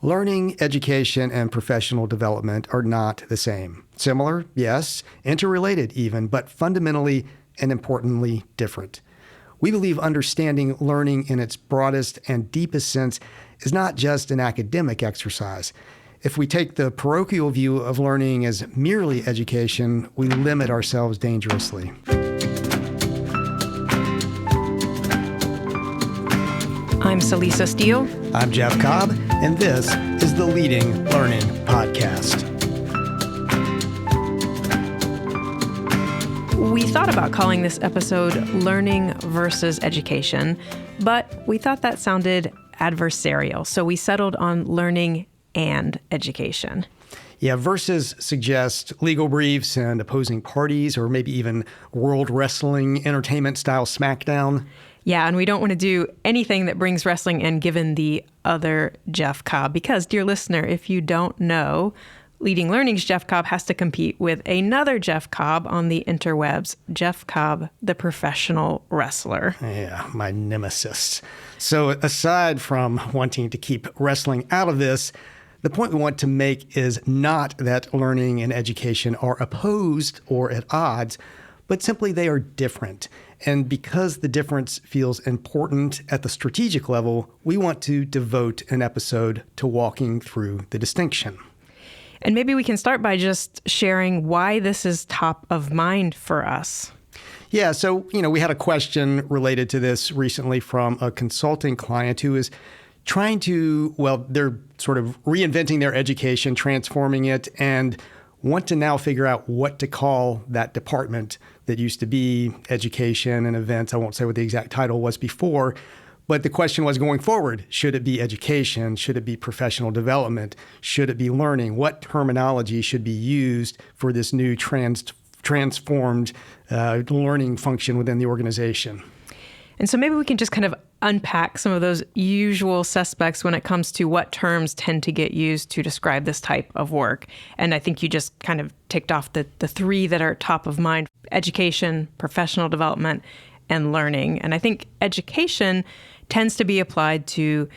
Learning, education, and professional development are not the same. Similar, yes, interrelated even, but fundamentally and importantly different. We believe understanding learning in its broadest and deepest sense is not just an academic exercise. If we take the parochial view of learning as merely education, we limit ourselves dangerously. I'm Celisa Steele. I'm Jeff Cobb, and this is the Leading Learning Podcast. We thought about calling this episode Learning versus Education, but we thought that sounded adversarial, so we settled on learning and education. Yeah, versus suggest legal briefs and opposing parties, or maybe even World Wrestling Entertainment style smackdown. Yeah, and we don't want to do anything that brings wrestling in given the other Jeff Cobb, because, dear listener, if you don't know, Leading Learning's Jeff Cobb has to compete with another Jeff Cobb on the interwebs, Jeff Cobb, the professional wrestler. Yeah, my nemesis. So aside from wanting to keep wrestling out of this, the point we want to make is not that learning and education are opposed or at odds, but simply they are different. And because the difference feels important at the strategic level, we want to devote an episode to walking through the distinction. And maybe we can start by just sharing why this is top of mind for us. Yeah, so, we had a question related to this recently from a consulting client who is trying to, they're sort of reinventing their education, transforming it, and want to now figure out what to call that department that used to be education and events. I won't say what the exact title was before, but the question was going forward, should it be education? Should it be professional development? Should it be learning? What terminology should be used for this new transformed learning function within the organization? And so maybe we can just kind of unpack some of those usual suspects when it comes to what terms tend to get used to describe this type of work. And I think you just kind of ticked off the three that are top of mind: education, professional development, and learning. And I think education tends to be applied to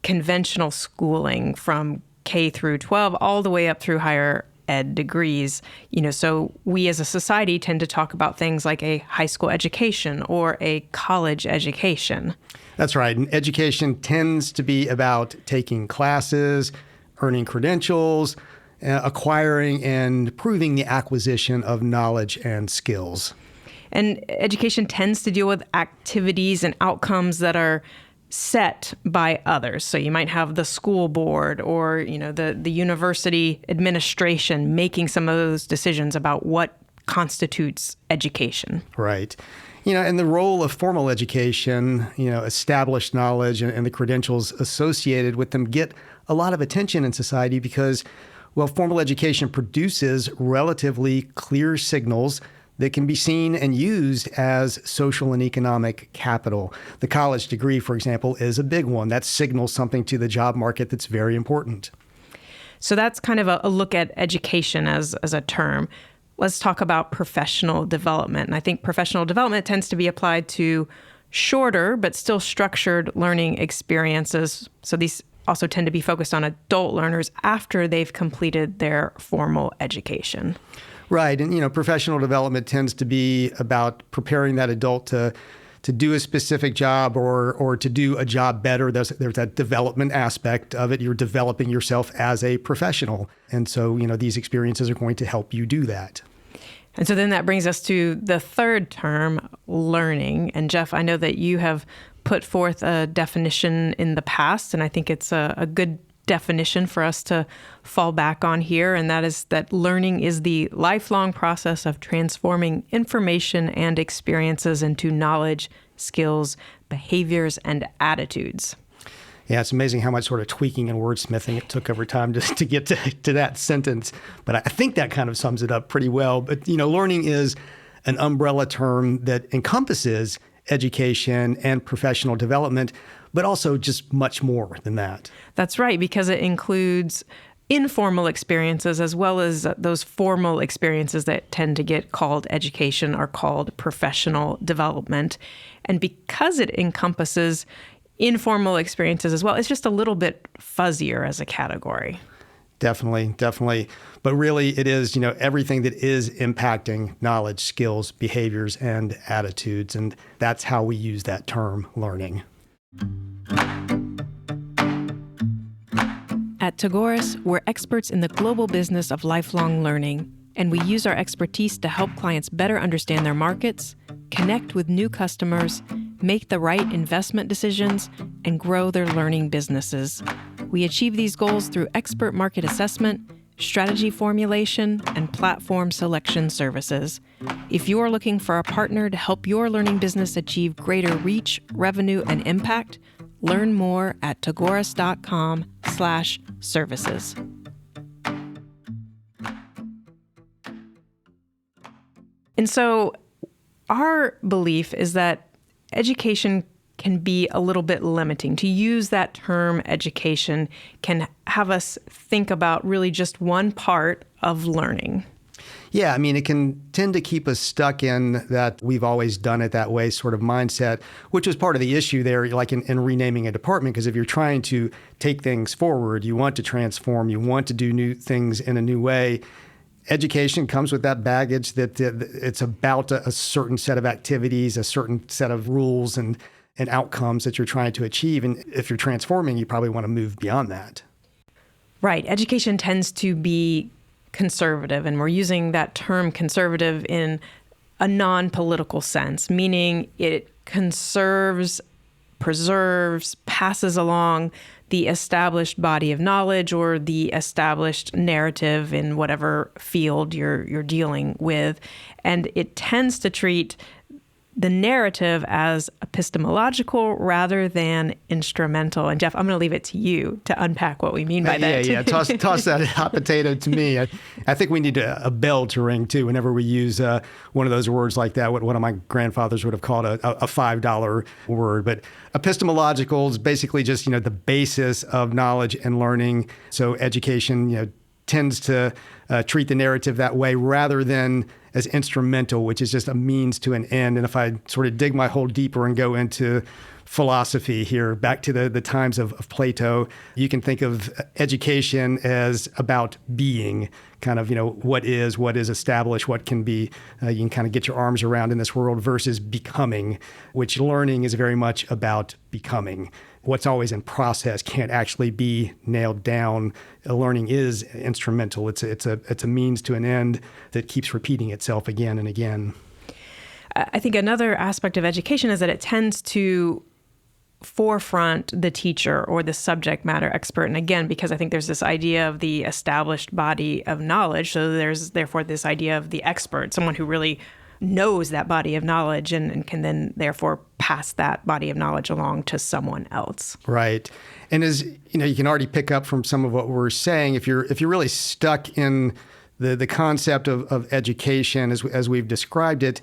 conventional schooling from K through 12 all the way up through higher ed degrees. So we as a society tend to talk about things like a high school education or a college education. That's right. And education tends to be about taking classes, earning credentials, acquiring and proving the acquisition of knowledge and skills. And education tends to deal with activities and outcomes that are set by others. So you might have the school board or, the university administration making some of those decisions about what constitutes education. Right. And the role of formal education, established knowledge and the credentials associated with them get a lot of attention in society because, formal education produces relatively clear signals that can be seen and used as social and economic capital. The college degree, for example, is a big one. That signals something to the job market that's very important. So that's kind of a look at education as a term. Let's talk about professional development. And I think professional development tends to be applied to shorter but still structured learning experiences. So these also tend to be focused on adult learners after they've completed their formal education. Right. And, professional development tends to be about preparing that adult to do a specific job or to do a job better. There's that development aspect of it. You're developing yourself as a professional. And so, these experiences are going to help you do that. And so then that brings us to the third term, learning. And Jeff, I know that you have put forth a definition in the past, and I think it's a good definition for us to fall back on here, and that is that learning is the lifelong process of transforming information and experiences into knowledge, skills, behaviors, and attitudes. Yeah, it's amazing how much sort of tweaking and wordsmithing it took over time just to get to that sentence. But I think that kind of sums it up pretty well. But, learning is an umbrella term that encompasses education and professional development, but also just much more than that. That's right, because it includes informal experiences as well as those formal experiences that tend to get called education or called professional development. And because it encompasses informal experiences as well. It's just a little bit fuzzier as a category. Definitely, definitely. But really, it is, everything that is impacting knowledge, skills, behaviors, and attitudes. And that's how we use that term, learning. At Tagoras, we're experts in the global business of lifelong learning, and we use our expertise to help clients better understand their markets, connect with new customers, make the right investment decisions, and grow their learning businesses. We achieve these goals through expert market assessment, strategy formulation, and platform selection services. If you're looking for a partner to help your learning business achieve greater reach, revenue, and impact, learn more at tagoras.com/services. And so our belief is that education can be a little bit limiting. To use that term education can have us think about really just one part of learning. Yeah, I mean, it can tend to keep us stuck in that we've always done it that way sort of mindset, which was part of the issue there, like in renaming a department, because if you're trying to take things forward, you want to transform, you want to do new things in a new way, education comes with that baggage that it's about a certain set of activities, a certain set of rules and outcomes that you're trying to achieve. And if you're transforming, you probably want to move beyond that. Right. Education tends to be conservative, and we're using that term conservative in a non-political sense, meaning it conserves, preserves, passes along the established body of knowledge or the established narrative in whatever field you're dealing with. And it tends to treat the narrative as epistemological rather than instrumental. And Jeff, I'm going to leave it to you to unpack what we mean by that. Yeah. Toss that hot potato to me. I think we need a bell to ring too whenever we use one of those words like that. What one of my grandfathers would have called a $5 word. But epistemological is basically just the basis of knowledge and learning. So education tends to treat the narrative that way rather than as instrumental, which is just a means to an end. And if I sort of dig my hole deeper and go into philosophy here, back to the times of Plato, you can think of education as about being, kind of, what is established, what can be, you can kind of get your arms around in this world, versus becoming, which learning is very much about becoming. What's always in process can't actually be nailed down. Learning is instrumental. It's a means to an end that keeps repeating itself again and again. I think another aspect of education is that it tends to forefront the teacher or the subject matter expert. And again, because I think there's this idea of the established body of knowledge, so there's therefore this idea of the expert, someone who really knows that body of knowledge and can then therefore pass that body of knowledge along to someone else. Right. And as you can already pick up from some of what we're saying, if you're really stuck in the concept of education as we've described it,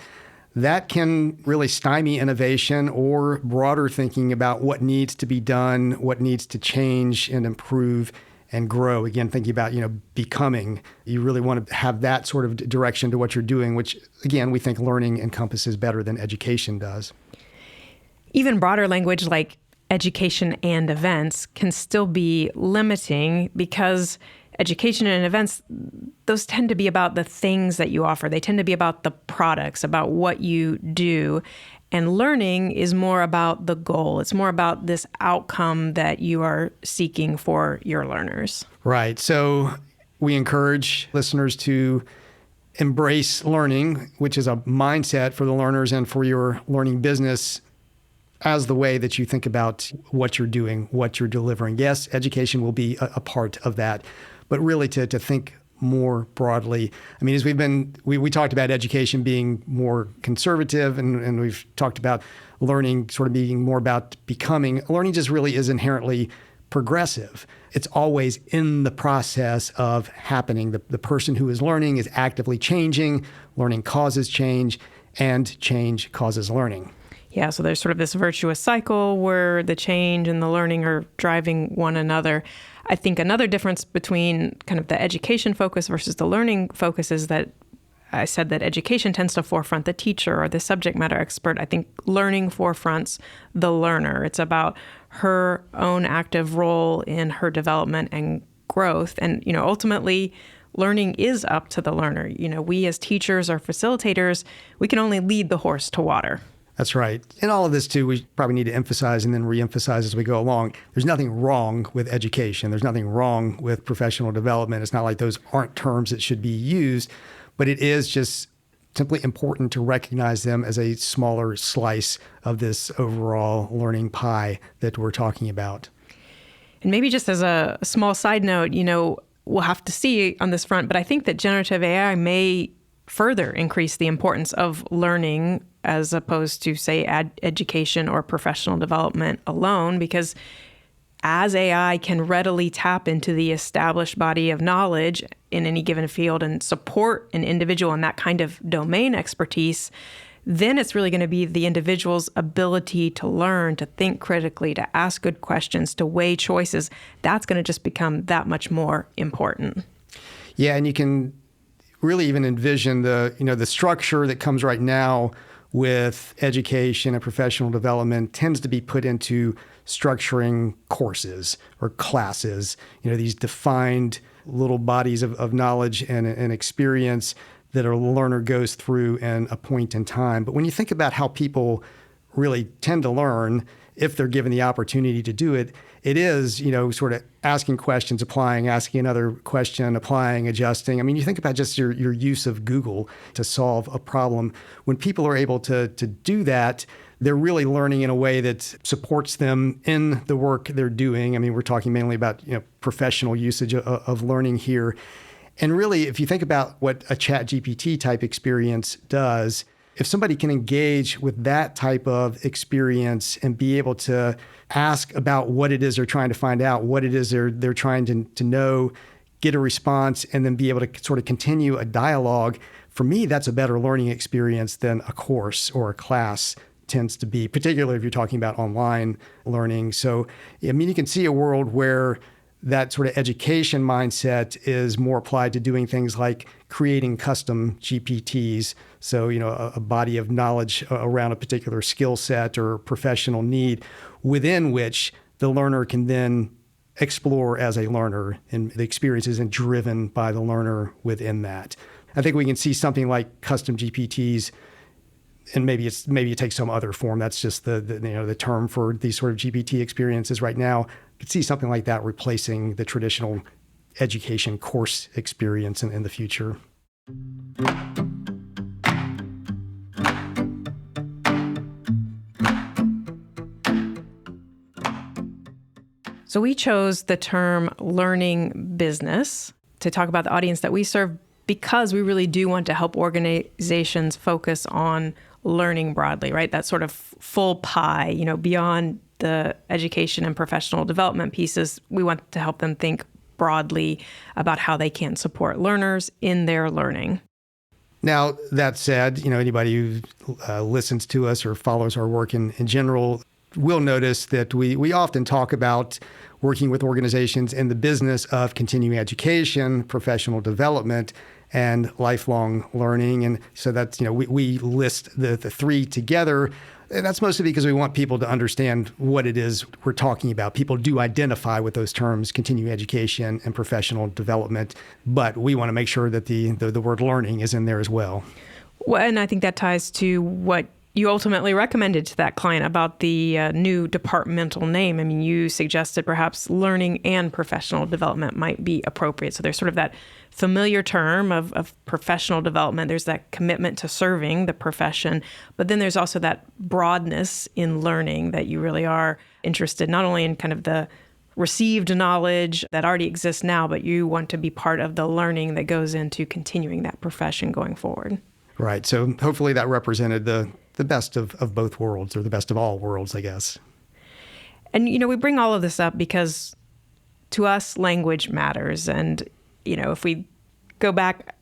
that can really stymie innovation or broader thinking about what needs to be done, what needs to change and improve and grow. Again, thinking about, becoming. You really want to have that sort of direction to what you're doing, which, again, we think learning encompasses better than education does. Even broader language like education and events can still be limiting because education and events, those tend to be about the things that you offer. They tend to be about the products, about what you do. And learning is more about the goal. It's more about this outcome that you are seeking for your learners. Right. So we encourage listeners to embrace learning, which is a mindset for the learners and for your learning business as the way that you think about what you're doing, what you're delivering. Yes, education will be a part of that, but really to think more broadly. I mean, as we talked about education being more conservative, and we've talked about learning sort of being more about becoming. Learning just really is inherently progressive. It's always in the process of happening. The person who is learning is actively changing. Learning causes change, and change causes learning. Yeah, so there's sort of this virtuous cycle where the change and the learning are driving one another. I think another difference between kind of the education focus versus the learning focus is that I said that education tends to forefront the teacher or the subject matter expert. I think learning forefronts the learner. It's about her own active role in her development and growth. And, ultimately, learning is up to the learner. We as teachers or facilitators, we can only lead the horse to water. That's right. And all of this, too, we probably need to emphasize and then reemphasize as we go along. There's nothing wrong with education. There's nothing wrong with professional development. It's not like those aren't terms that should be used, but it is just simply important to recognize them as a smaller slice of this overall learning pie that we're talking about. And maybe just as a small side note, we'll have to see on this front, but I think that generative AI may further increase the importance of learning as opposed to, say, education or professional development alone, because as AI can readily tap into the established body of knowledge in any given field and support an individual in that kind of domain expertise, then it's really going to be the individual's ability to learn, to think critically, to ask good questions, to weigh choices. That's going to just become that much more important. Yeah, and you can really even envision the structure that comes right now with education and professional development tends to be put into structuring courses or classes, these defined little bodies of knowledge and experience that a learner goes through in a point in time. But when you think about how people really tend to learn, if they're given the opportunity to do it, it is, sort of asking questions, applying, asking another question, applying, adjusting. I mean, you think about just your use of Google to solve a problem. When people are able to do that, they're really learning in a way that supports them in the work they're doing. I mean, we're talking mainly about, professional usage of learning here. And really, if you think about what a ChatGPT type experience does, if somebody can engage with that type of experience and be able to ask about what it is they're trying to find out, what it is they're trying to know, get a response, and then be able to sort of continue a dialogue, for me, that's a better learning experience than a course or a class tends to be, particularly if you're talking about online learning. So, I mean, you can see a world where that sort of education mindset is more applied to doing things like creating custom GPTs. So, a body of knowledge around a particular skill set or professional need within which the learner can then explore as a learner, and the experience isn't driven by the learner within that. I think we can see something like custom GPTs, and maybe it takes some other form. That's just the term for these sort of GPT experiences right now. Could see something like that replacing the traditional education course experience in the future. So we chose the term learning business to talk about the audience that we serve because we really do want to help organizations focus on learning broadly, right? That sort of full pie, beyond the education and professional development pieces. We want to help them think broadly about how they can support learners in their learning. Now, that said, anybody who listens to us or follows our work in general will notice that we often talk about working with organizations in the business of continuing education, professional development, and lifelong learning. And so that's, we list the three together. And that's mostly because we want people to understand what it is we're talking about. People do identify with those terms, continuing education and professional development, but we want to make sure that the word learning is in there as well. Well, and I think that ties to what you ultimately recommended to that client about the new departmental name. I mean, you suggested perhaps learning and professional development might be appropriate. So there's sort of that familiar term of professional development. There's that commitment to serving the profession, but then there's also that broadness in learning that you really are interested not only in kind of the received knowledge that already exists now, but you want to be part of the learning that goes into continuing that profession going forward. Right. So hopefully that represented the best of both worlds, or the best of all worlds, I guess. And, we bring all of this up because to us, language matters. And, if we go back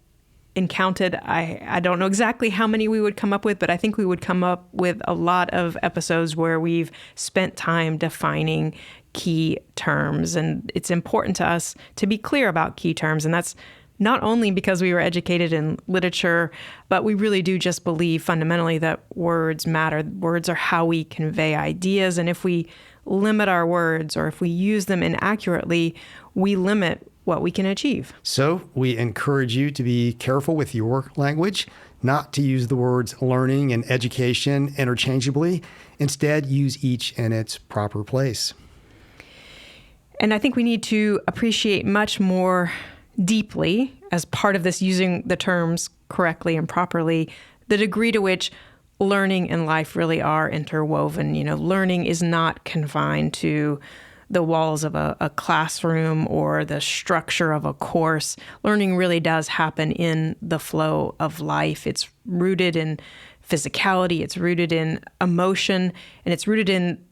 and counted, I don't know exactly how many we would come up with, but I think we would come up with a lot of episodes where we've spent time defining key terms. And it's important to us to be clear about key terms. And that's not only because we were educated in literature, but we really do just believe fundamentally that words matter. Words are how we convey ideas. And if we limit our words or if we use them inaccurately, we limit what we can achieve. So we encourage you to be careful with your language, not to use the words learning and education interchangeably. Instead, use each in its proper place. And I think we need to appreciate much more deeply, as part of this using the terms correctly and properly, the degree to which learning and life really are interwoven. Learning is not confined to the walls of a classroom or the structure of a course. Learning really does happen in the flow of life. It's rooted in physicality, it's rooted in emotion, and it's rooted in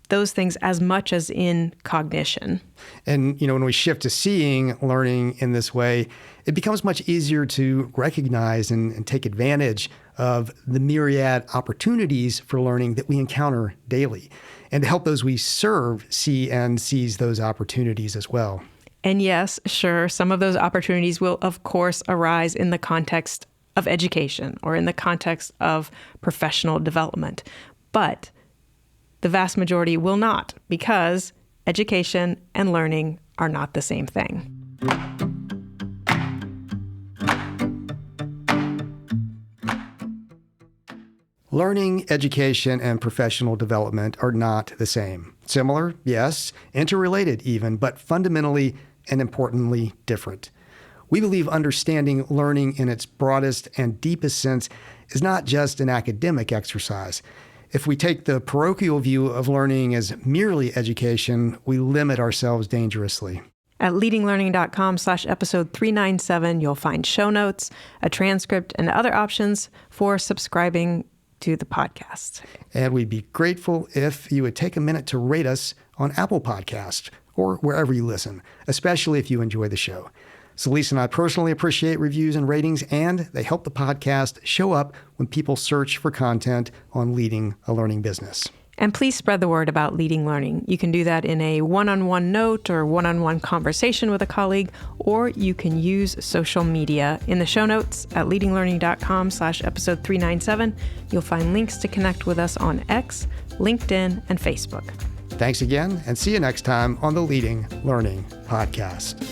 those things as much as in cognition. And, when we shift to seeing learning in this way, it becomes much easier to recognize and take advantage of the myriad opportunities for learning that we encounter daily, and to help those we serve see and seize those opportunities as well. And yes, sure, some of those opportunities will, of course, arise in the context of education or in the context of professional development. But the vast majority will not, because education and learning are not the same thing. Learning, education, and professional development are not the same. Similar, yes, interrelated even, but fundamentally and importantly different. We believe understanding learning in its broadest and deepest sense is not just an academic exercise. If we take the parochial view of learning as merely education, we limit ourselves dangerously. At leadinglearning.com/episode 397, you'll find show notes, a transcript, and other options for subscribing to the podcast. And we'd be grateful if you would take a minute to rate us on Apple Podcasts or wherever you listen, especially if you enjoy the show. Celisa and I personally appreciate reviews and ratings, and they help the podcast show up when people search for content on leading a learning business. And please spread the word about Leading Learning. You can do that in a one-on-one note or one-on-one conversation with a colleague, or you can use social media. In the show notes at leadinglearning.com/episode 397, you'll find links to connect with us on X, LinkedIn, and Facebook. Thanks again, and see you next time on the Leading Learning Podcast.